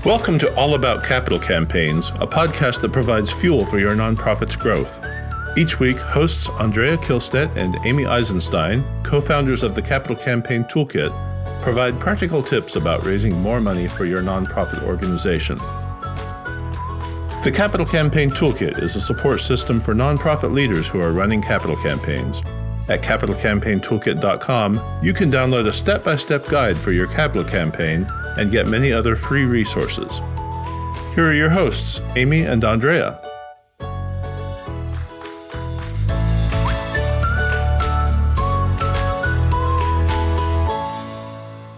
Welcome to All About Capital Campaigns, a podcast that provides fuel for your nonprofit's growth. Each week, hosts Andrea Kihlstedt and Amy Eisenstein, co-founders of the Capital Campaign Toolkit, provide practical tips about raising more money for your nonprofit organization. The Capital Campaign Toolkit is a support system for nonprofit leaders who are running capital campaigns. At capitalcampaigntoolkit.com, you can download a step-by-step guide for your capital campaign and get many other free resources. Here are your hosts, Amy and Andrea.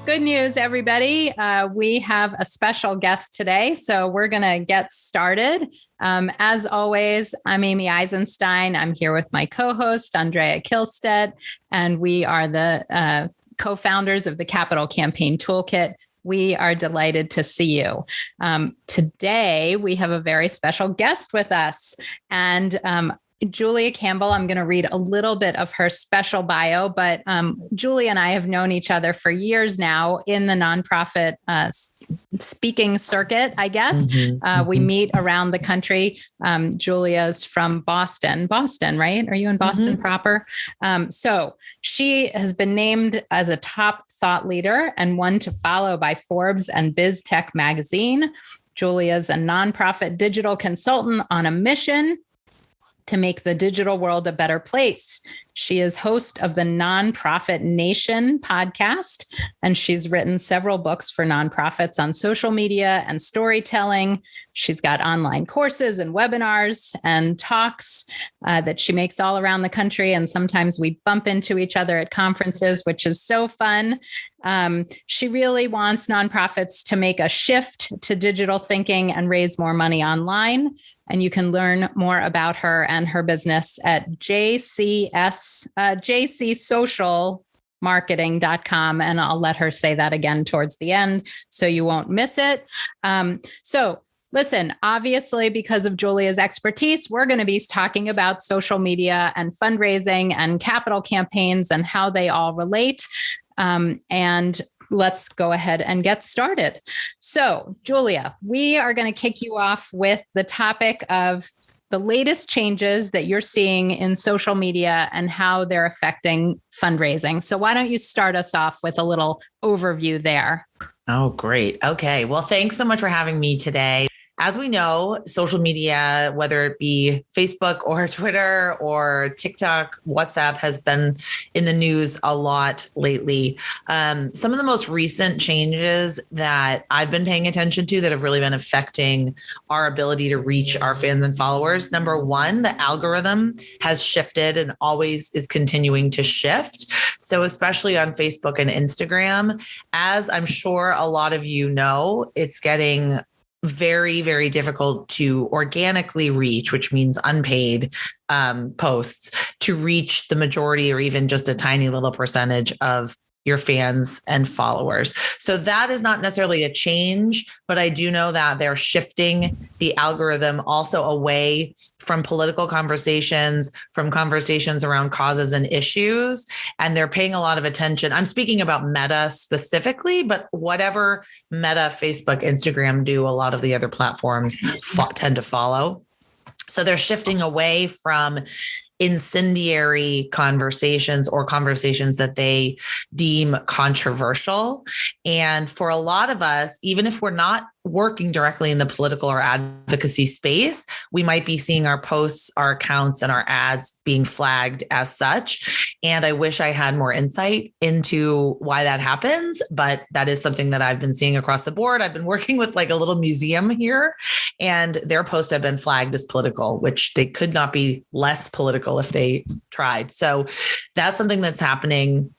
Good news, everybody. We have a special guest today, so we're going to get started. As always, I'm Amy Eisenstein. I'm here with my co-host, Andrea Kihlstedt, and we are the co-founders of the Capital Campaign Toolkit. We are delighted to see you. Today, we have a very special guest with us, and Julia Campbell. I'm going to read a little bit of her special bio, but Julia and I have known each other for years now in the nonprofit speaking circuit, I guess. We meet around the country. Julia's from Boston, right? Are you in Boston proper? So she has been named as a top thought leader and one to follow by Forbes and BizTech magazine. Julia's a nonprofit digital consultant on a mission to make the digital world a better place. She is host of the Nonprofit Nation podcast, and she's written several books for nonprofits on social media and storytelling. She's got online courses and webinars and talks that she makes all around the country. And sometimes we bump into each other at conferences, which is so fun. She really wants nonprofits to make a shift to digital thinking and raise more money online. And you can learn more about her and her business at jcsocialmarketing.com. And I'll let her say that again towards the end so you won't miss it. So listen, obviously, because of Julia's expertise, we're going to be talking about social media and fundraising and capital campaigns and how they all relate. And let's go ahead and get started. So, Julia, we are going to kick you off with the topic of the latest changes that you're seeing in social media and how they're affecting fundraising. So why don't you start us off with a little overview there? Oh, great. Okay. Well, thanks so much for having me today. As we know, social media, whether it be Facebook or Twitter or TikTok, WhatsApp, has been in the news a lot lately. Some of the most recent changes that I've been paying attention to that have really been affecting our ability to reach our fans and followers. Number one, the algorithm has shifted and always is continuing to shift. So especially on Facebook and Instagram, as I'm sure a lot of you know, it's getting very, very difficult to organically reach, which means unpaid posts, to reach the majority or even just a tiny little percentage of your fans and followers. So that is not necessarily a change, but I do know that they're shifting the algorithm also away from political conversations, from conversations around causes and issues. And they're paying a lot of attention. I'm speaking about Meta specifically, but whatever Meta, Facebook, Instagram do, a lot of the other platforms tend to follow. So they're shifting away from incendiary conversations or conversations that they deem controversial. And for a lot of us, even if we're not working directly in the political or advocacy space, we might be seeing our posts, our accounts, and our ads being flagged as such. And I wish I had more insight into why that happens, but that is something that I've been seeing across the board. I've been working with like a little museum here, and their posts have been flagged as political, which they could not be less political if they tried. So that's something that's happening.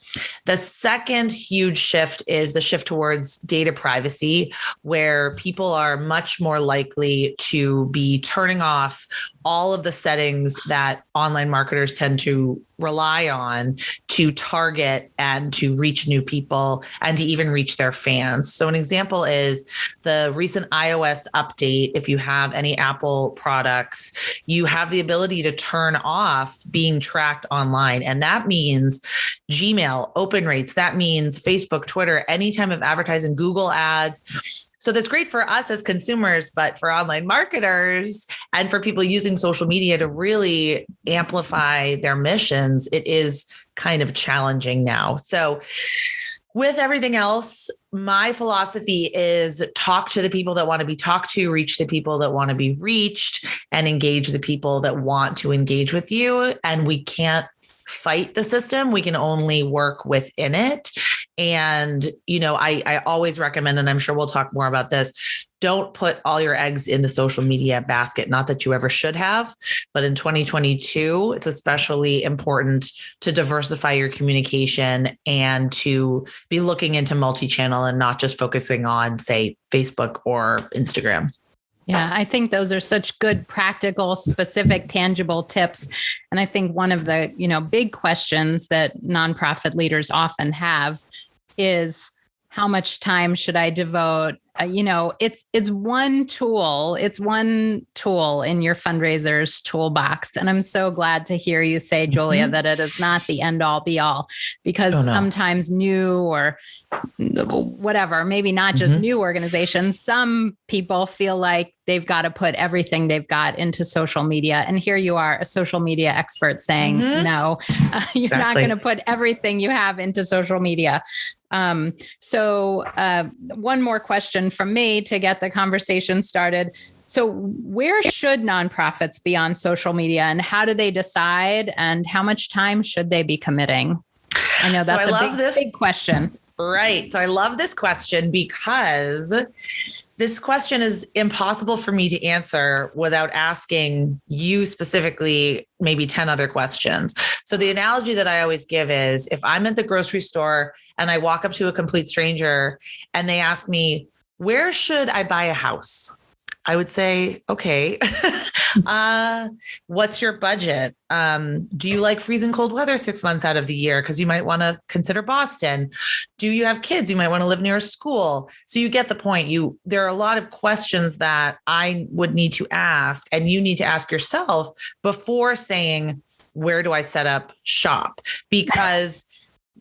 The second huge shift is the shift towards data privacy, where people are much more likely to be turning off all of the settings that online marketers tend to rely on to target and to reach new people and to even reach their fans. So an example is the recent iOS update. If you have any Apple products, you have the ability to turn off being tracked online. And that That means Gmail, open rates. That means Facebook, Twitter, any time of advertising, Google ads. So that's great for us as consumers, but for online marketers and for people using social media to really amplify their missions, it is kind of challenging now. So with everything else, my philosophy is talk to the people that want to be talked to, reach the people that want to be reached, and engage the people that want to engage with you. And we can't fight the system. We can only work within it. And, I always recommend, and I'm sure we'll talk more about this, don't put all your eggs in the social media basket. Not that you ever should have, but in 2022, it's especially important to diversify your communication and to be looking into multi-channel and not just focusing on, say, Facebook or Instagram. Yeah, I think those are such good, practical, specific, tangible tips. And I think one of the, big questions that nonprofit leaders often have is, how much time should I devote? It's one tool. It's one tool in your fundraiser's toolbox. And I'm so glad to hear you say, Julia, that it is not the end all be all, because sometimes new or whatever, maybe not just new organizations, some people feel like they've got to put everything they've got into social media. And here you are, a social media expert saying, no, you're not going to put everything you have into social media. So one more question from me to get the conversation started. So where should nonprofits be on social media, and how do they decide, and how much time should they be committing? I know that's big question. Right. So I love this question because this question is impossible for me to answer without asking you specifically maybe 10 other questions. So the analogy that I always give is, if I'm at the grocery store and I walk up to a complete stranger and they ask me, where should I buy a house? I would say, okay, what's your budget? Do you like freezing cold weather 6 months out of the year? Because you might want to consider Boston. Do you have kids? You might want to live near a school. So you get the point. There are a lot of questions that I would need to ask, and you need to ask yourself before saying, where do I set up shop? Because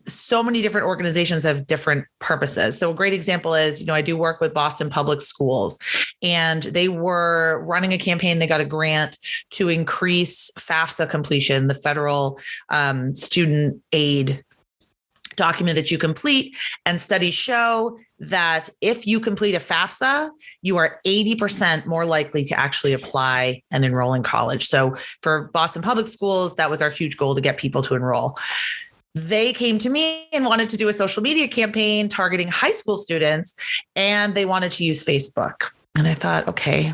so many different organizations have different purposes. So a great example is, I do work with Boston Public Schools, and they were running a campaign. They got a grant to increase FAFSA completion, the federal student aid document that you complete. And studies show that if you complete a FAFSA, you are 80% more likely to actually apply and enroll in college. So for Boston Public Schools, that was our huge goal, to get people to enroll. They came to me and wanted to do a social media campaign targeting high school students, and they wanted to use Facebook. And I thought, okay,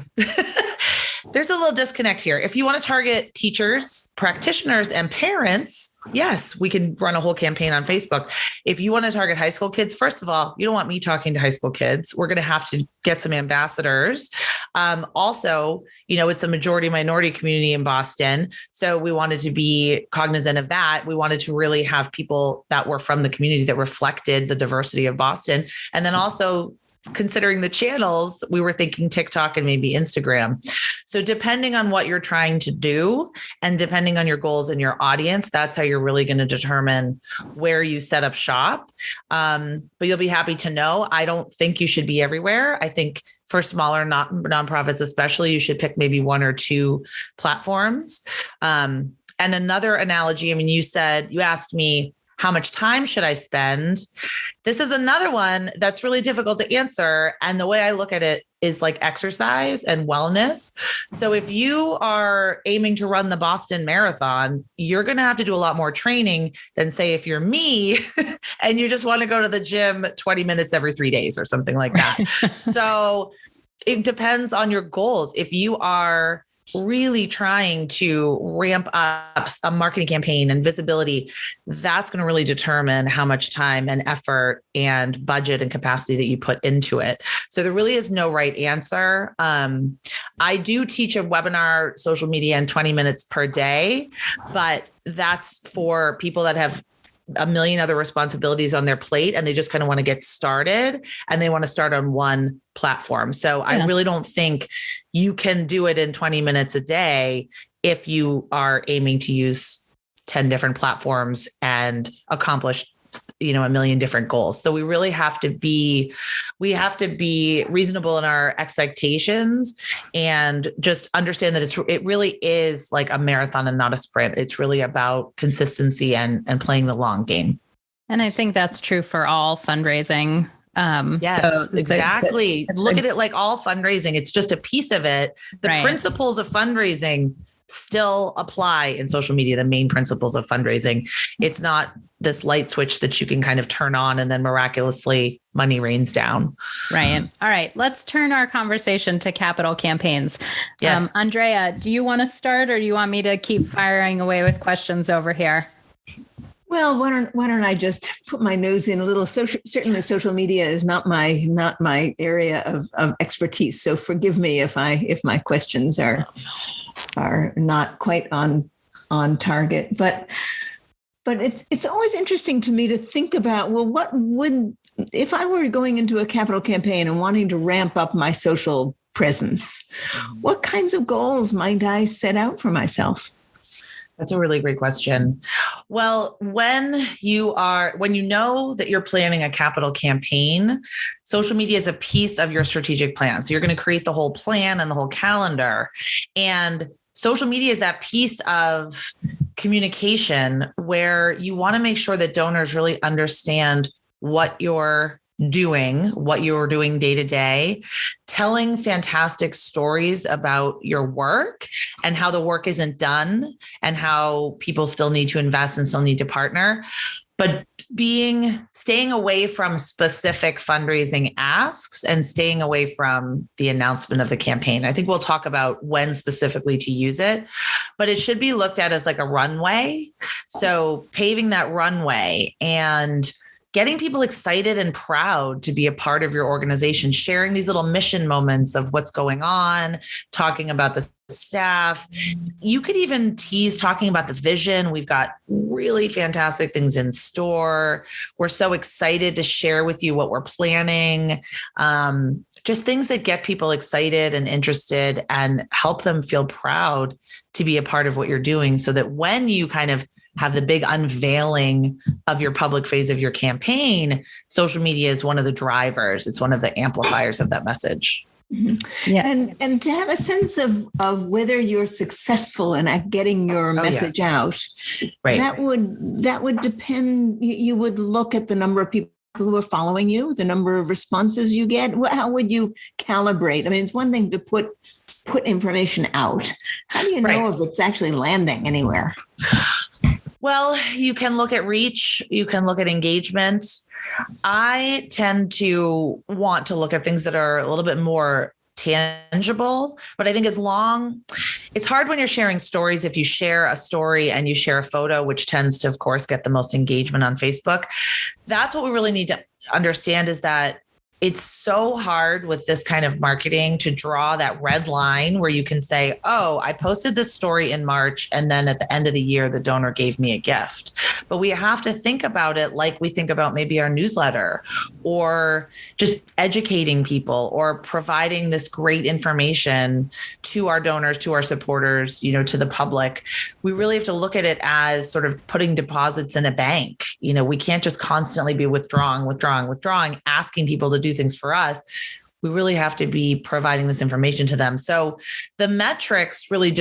there's a little disconnect here. If you want to target teachers, practitioners, and parents, yes, we can run a whole campaign on Facebook. If you want to target high school kids, first of all, you don't want me talking to high school kids. We're going to have to get some ambassadors. Also, it's a majority minority community in Boston. So we wanted to be cognizant of that. We wanted to really have people that were from the community that reflected the diversity of Boston. And then also, considering the channels, we were thinking TikTok and maybe Instagram. So depending on what you're trying to do and depending on your goals and your audience, that's how you're really going to determine where you set up shop. But you'll be happy to know, I don't think you should be everywhere. I think for smaller nonprofits, especially, you should pick maybe one or two platforms. And another analogy, you asked me, how much time should I spend? This is another one that's really difficult to answer. And the way I look at it is like exercise and wellness. So if you are aiming to run the Boston Marathon, you're going to have to do a lot more training than, say, if you're me and you just want to go to the gym 20 minutes every 3 days or something like that. So it depends on your goals. If you are really trying to ramp up a marketing campaign and visibility, that's going to really determine how much time and effort and budget and capacity that you put into it. So there really is no right answer. I do teach a webinar, social media in 20 minutes per day, but that's for people that have a million other responsibilities on their plate and they just kind of want to get started and they want to start on one platform. So I really don't think you can do it in 20 minutes a day if you are aiming to use 10 different platforms and accomplish a million different goals. So we really have to be reasonable in our expectations and just understand that it really is like a marathon and not a sprint. It's really about consistency and playing the long game. And I think that's true for all fundraising. Yes, so exactly. Look at it like all fundraising. It's just a piece of it. The principles of fundraising still apply in social media, the main principles of fundraising. It's not this light switch that you can kind of turn on and then miraculously money rains down. Right. All right. Let's turn our conversation to capital campaigns. Yes. Andrea, do you want to start or do you want me to keep firing away with questions over here? Well, why don't I just put my nose in a little? Certainly, social media is not my area of expertise. So forgive me if my questions are not quite on target. But it's always interesting to me to think about, well, what would, if I were going into a capital campaign and wanting to ramp up my social presence, what kinds of goals might I set out for myself? That's a really great question. Well, when you know that you're planning a capital campaign, social media is a piece of your strategic plan. So you're going to create the whole plan and the whole calendar. And social media is that piece of communication where you want to make sure that donors really understand what you're doing day to day, telling fantastic stories about your work and how the work isn't done and how people still need to invest and still need to partner. But staying away from specific fundraising asks and staying away from the announcement of the campaign. I think we'll talk about when specifically to use it, but it should be looked at as like a runway. So paving that runway and getting people excited and proud to be a part of your organization, sharing these little mission moments of what's going on, talking about the staff. You could even tease talking about the vision. We've got really fantastic things in store. We're so excited to share with you what we're planning. Just things that get people excited and interested and help them feel proud to be a part of what you're doing, so that when you kind of have the big unveiling of your public phase of your campaign, social media is one of the drivers. It's one of the amplifiers of that message. Mm-hmm. Yeah. And to have a sense of whether you're successful in getting your message out, right. that would depend. You would look at the number of people who are following you, the number of responses you get. How would you calibrate? I mean, it's one thing to put information out. How do you know if it's actually landing anywhere? Well, you can look at reach, you can look at engagement. I tend to want to look at things that are a little bit more tangible, but I think it's hard when you're sharing stories. If you share a story and you share a photo, which tends to, of course, get the most engagement on Facebook, that's what we really need to understand, is that it's so hard with this kind of marketing to draw that red line where you can say, oh, I posted this story in March, and then at the end of the year, the donor gave me a gift. But we have to think about it like we think about maybe our newsletter, or just educating people, or providing this great information to our donors, to our supporters, to the public. We really have to look at it as sort of putting deposits in a bank. We can't just constantly be withdrawing, asking people to do things for us. We really have to be providing this information to them. So the metrics really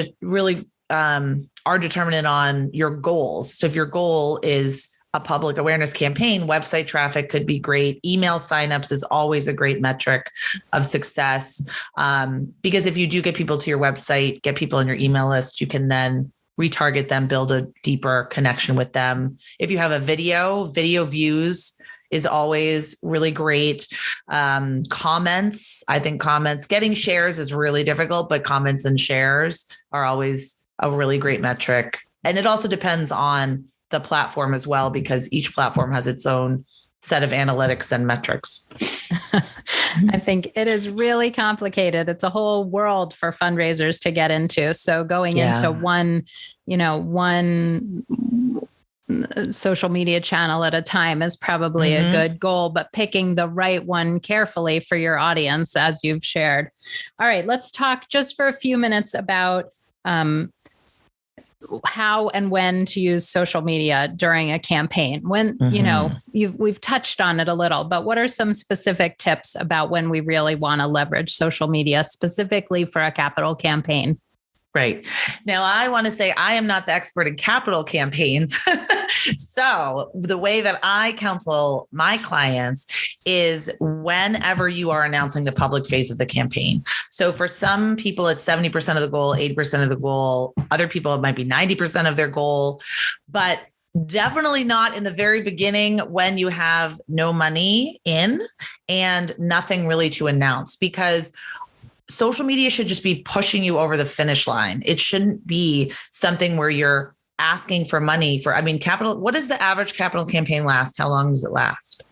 are determined on your goals. So if your goal is a public awareness campaign, website traffic could be great. Email signups is always a great metric of success. Because if you do get people to your website, get people on your email list, you can then retarget them, build a deeper connection with them. If you have a video views is always really great. Comments, getting shares is really difficult, but comments and shares are always a really great metric. And it also depends on the platform as well, because each platform has its own set of analytics and metrics. I think it is really complicated. It's a whole world for fundraisers to get into. So going into one social media channel at a time is probably a good goal, but picking the right one carefully for your audience, as you've shared. All right, let's talk just for a few minutes about how and when to use social media during a campaign. When, we've touched on it a little, but what are some specific tips about when we really want to leverage social media specifically for a capital campaign? Right. Now, I want to say I am not the expert in capital campaigns. So the way that I counsel my clients is whenever you are announcing the public phase of the campaign. So for some people, it's 70% of the goal, 80% of the goal. Other people, it might be 90% of their goal, but definitely not in the very beginning when you have no money in and nothing really to announce, because social media should just be pushing you over the finish line. It shouldn't be something where you're asking for money for, capital. What does the average capital campaign last? How long does it last?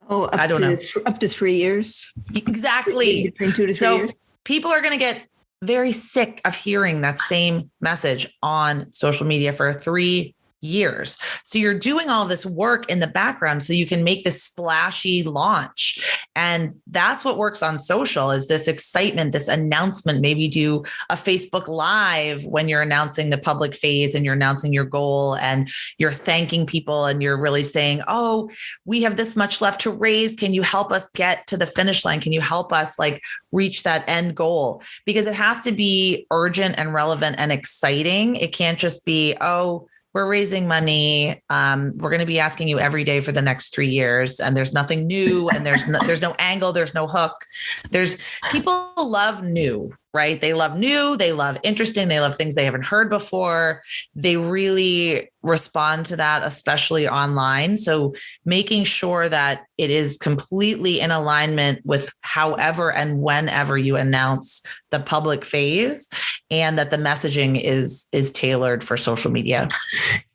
Oh, I don't know. Up to 3 years. Exactly. Between 2 to 3 years. People are going to get very sick of hearing that same message on social media for 3 years. So you're doing all this work in the background so you can make this splashy launch. And that's what works on social, is this excitement, this announcement. Maybe do a Facebook Live when you're announcing the public phase and you're announcing your goal and you're thanking people and you're really saying, oh, we have this much left to raise. Can you help us get to the finish line? Can you help us reach that end goal? Because it has to be urgent and relevant and exciting. It can't just be, oh, we're raising money. We're going to be asking you every day for the next 3 years, and there's nothing new, and there's no angle, there's no hook. People love new, right? They love new, they love interesting, they love things they haven't heard before. They really respond to that, especially online. So making sure that it is completely in alignment with however and whenever you announce the public phase, and that the messaging is tailored for social media.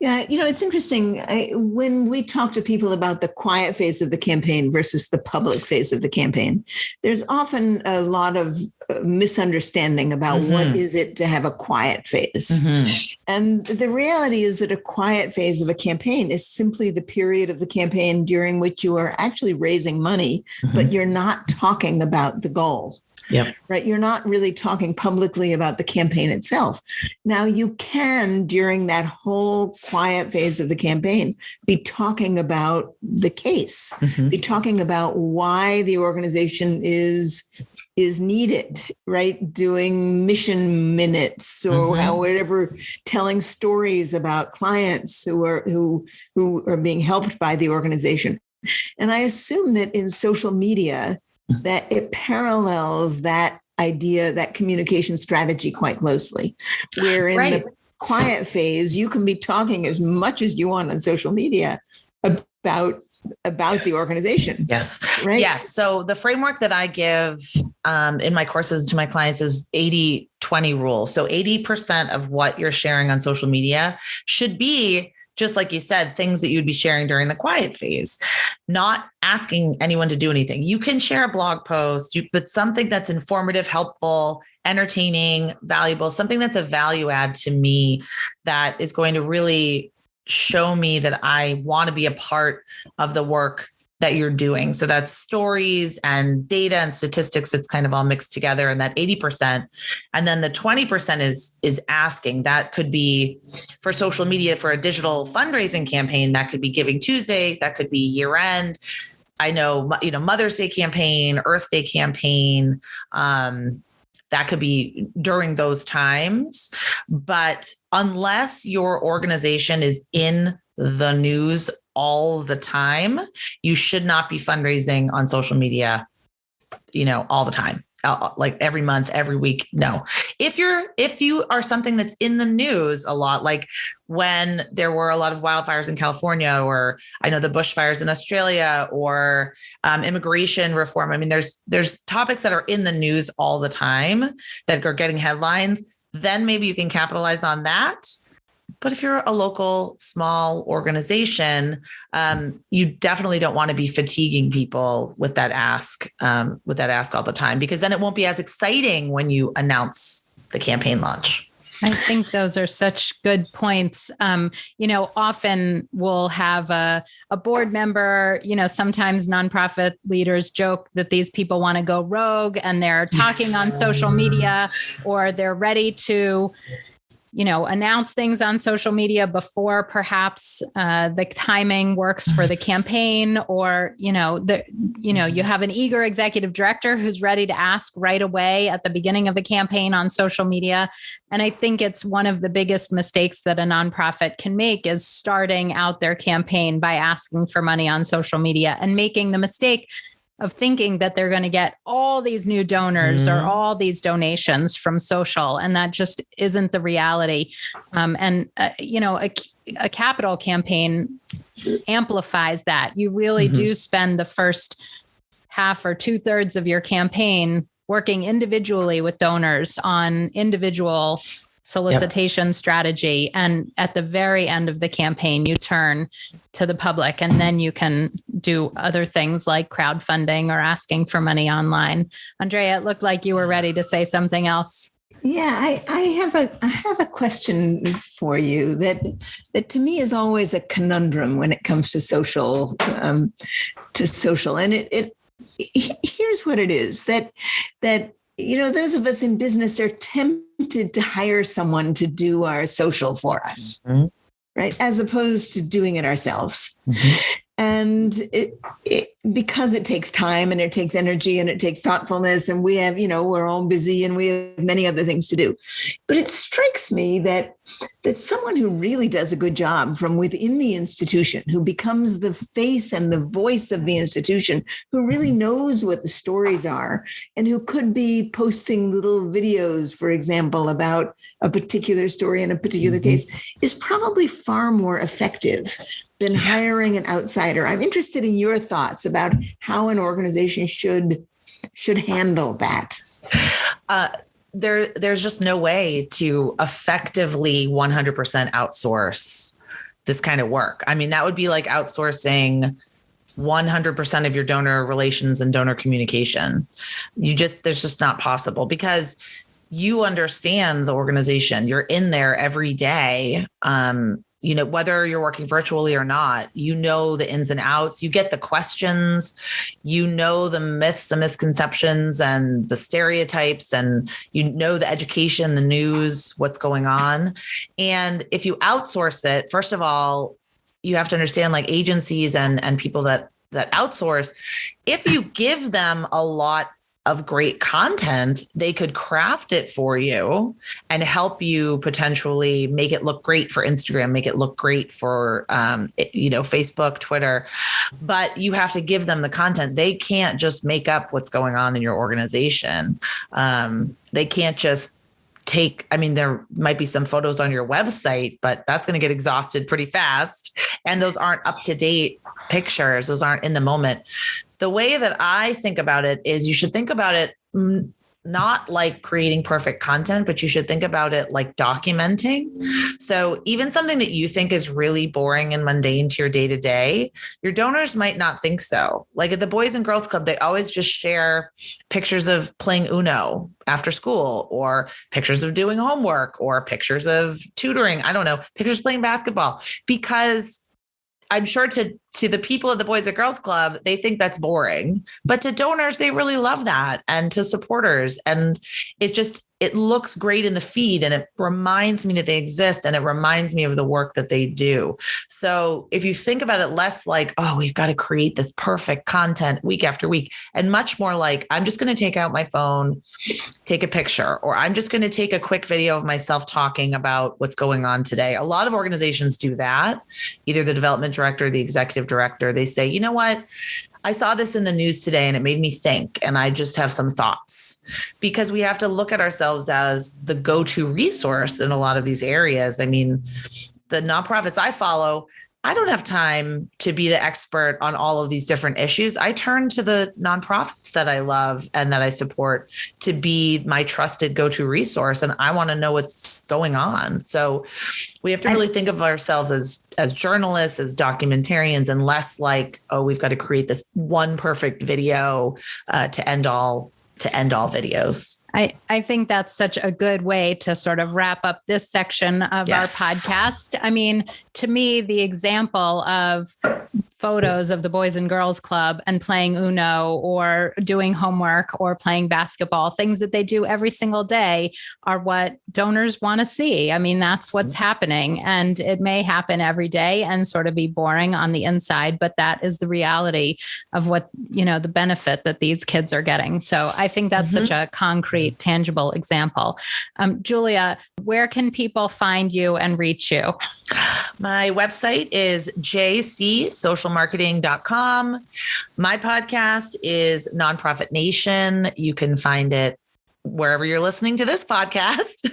Yeah, it's interesting. When we talk to people about the quiet phase of the campaign versus the public phase of the campaign, there's often a lot of misunderstanding about what is it to have a quiet phase. And the reality is that a quiet phase of a campaign is simply the period of the campaign during which you are actually raising money, but you're not talking about the goal. Yeah. Right. You're not really talking publicly about the campaign itself. Now, you can, during that whole quiet phase of the campaign, be talking about the case, be talking about why the organization is needed, right? Doing mission minutes or whatever, telling stories about clients who are being helped by the organization. And I assume that in social media, that it parallels that idea, that communication strategy quite closely, where in the quiet phase, you can be talking as much as you want on social media about the organization. Yes. Right. Yes. So the framework that I give in my courses to my clients is 80-20 rule. So 80% of what you're sharing on social media should be, just like you said, things that you'd be sharing during the quiet phase, not asking anyone to do anything. You can share a blog post, but something that's informative, helpful, entertaining, valuable, something that's a value add to me that is going to really show me that I want to be a part of the work that you're doing. So that's stories and data and statistics. It's kind of all mixed together in that 80%. And then the 20% is asking. That could be for social media, for a digital fundraising campaign. That could be Giving Tuesday. That could be year end. I know, Mother's Day campaign, Earth Day campaign. That could be during those times. But unless your organization is in the news all the time, you should not be fundraising on social media, all the time, like every month, every week. No, if you are something that's in the news a lot, like when there were a lot of wildfires in California, or I know the bushfires in Australia, or immigration reform. There's topics that are in the news all the time that are getting headlines. Then maybe you can capitalize on that. But if you're a local small organization, you definitely don't want to be fatiguing people with that ask all the time, because then it won't be as exciting when you announce the campaign launch. I think those are such good points. Often we'll have a board member, sometimes nonprofit leaders joke that these people want to go rogue and they're talking on social media, or they're ready to announce things on social media before perhaps the timing works for the campaign, or, you have an eager executive director who's ready to ask right away at the beginning of the campaign on social media. And I think it's one of the biggest mistakes that a nonprofit can make is starting out their campaign by asking for money on social media and making the mistake of thinking that they're going to get all these new donors or all these donations from social. And that just isn't the reality. A capital campaign amplifies that. You really do spend the first half or 2/3 of your campaign working individually with donors on individual solicitation strategy. And at the very end of the campaign, you turn to the public, and then you can do other things like crowdfunding or asking for money online. Andrea, it looked like you were ready to say something else. Yeah, I have a question for you that to me is always a conundrum when it comes to social, and it here's what it is that those of us in business are tempted to hire someone to do our social for us, right? As opposed to doing it ourselves. And because it takes time and it takes energy and it takes thoughtfulness, and we have, we're all busy and we have many other things to do. But it strikes me that someone who really does a good job from within the institution, who becomes the face and the voice of the institution, who really knows what the stories are, and who could be posting little videos, for example, about a particular story in a particular case, is probably far more effective than hiring an outsider. I'm interested in your thoughts about how an organization should handle that. There's just no way to effectively 100% outsource this kind of work. I mean, that would be like outsourcing 100% of your donor relations and donor communication. There's just not possible, because you understand the organization. You're in there every day. Whether you're working virtually or not, the ins and outs, you get the questions, the myths, the misconceptions, and the stereotypes, and the education, the news, what's going on. And if you outsource it, first of all, you have to understand, like, agencies and people that outsource, if you give them a lot of great content, they could craft it for you and help you potentially make it look great for Instagram, make it look great for, Facebook, Twitter, but you have to give them the content. They can't just make up what's going on in your organization. They can't just there might be some photos on your website, but that's going to get exhausted pretty fast. And those aren't up-to-date pictures. Those aren't in the moment. The way that I think about it is you should think about it not like creating perfect content, but you should think about it like documenting. So even something that you think is really boring and mundane to your day-to-day, your donors might not think so. Like at the Boys and Girls Club, they always just share pictures of playing Uno after school, or pictures of doing homework, or pictures of tutoring. I don't know, pictures of playing basketball, because I'm sure to the people at the Boys and Girls Club, they think that's boring, but to donors, they really love that, and to supporters. And it looks great in the feed, and it reminds me that they exist, and it reminds me of the work that they do. So if you think about it less like, oh, we've got to create this perfect content week after week, and much more like, I'm just going to take out my phone, take a picture, or I'm just going to take a quick video of myself talking about what's going on today. A lot of organizations do that. Either the development director or the executive director, they say, you know what? I saw this in the news today and it made me think, and I just have some thoughts, because we have to look at ourselves as the go-to resource in a lot of these areas. I mean, the nonprofits I follow, I don't have time to be the expert on all of these different issues. I turn to the nonprofits that I love and that I support to be my trusted go-to resource. And I want to know what's going on. So we have to really think of ourselves as journalists, as documentarians, and less like, oh, we've got to create this one perfect video to end all videos. I think that's such a good way to sort of wrap up this section of our podcast. I mean, to me, the example of photos of the Boys and Girls Club and playing Uno or doing homework or playing basketball, things that they do every single day, are what donors want to see. I mean, that's what's happening. And it may happen every day and sort of be boring on the inside, but that is the reality of what, the benefit that these kids are getting. So I think that's such a concrete, tangible example. Julia, where can people find you and reach you? My website is jcsocialmarketing.com. My podcast is Nonprofit Nation. You can find it wherever you're listening to this podcast,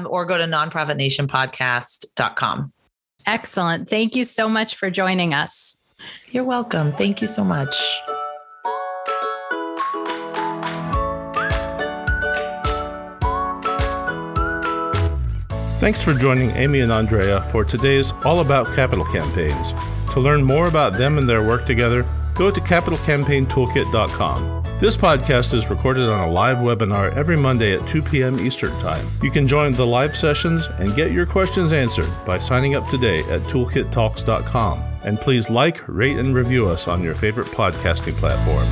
or go to nonprofitnationpodcast.com. Excellent. Thank you so much for joining us. You're welcome. Thank you so much. Thanks for joining Amy and Andrea for today's All About Capital Campaigns. To learn more about them and their work together, go to capitalcampaigntoolkit.com. This podcast is recorded on a live webinar every Monday at 2 p.m. Eastern Time. You can join the live sessions and get your questions answered by signing up today at toolkittalks.com. And please like, rate, and review us on your favorite podcasting platform.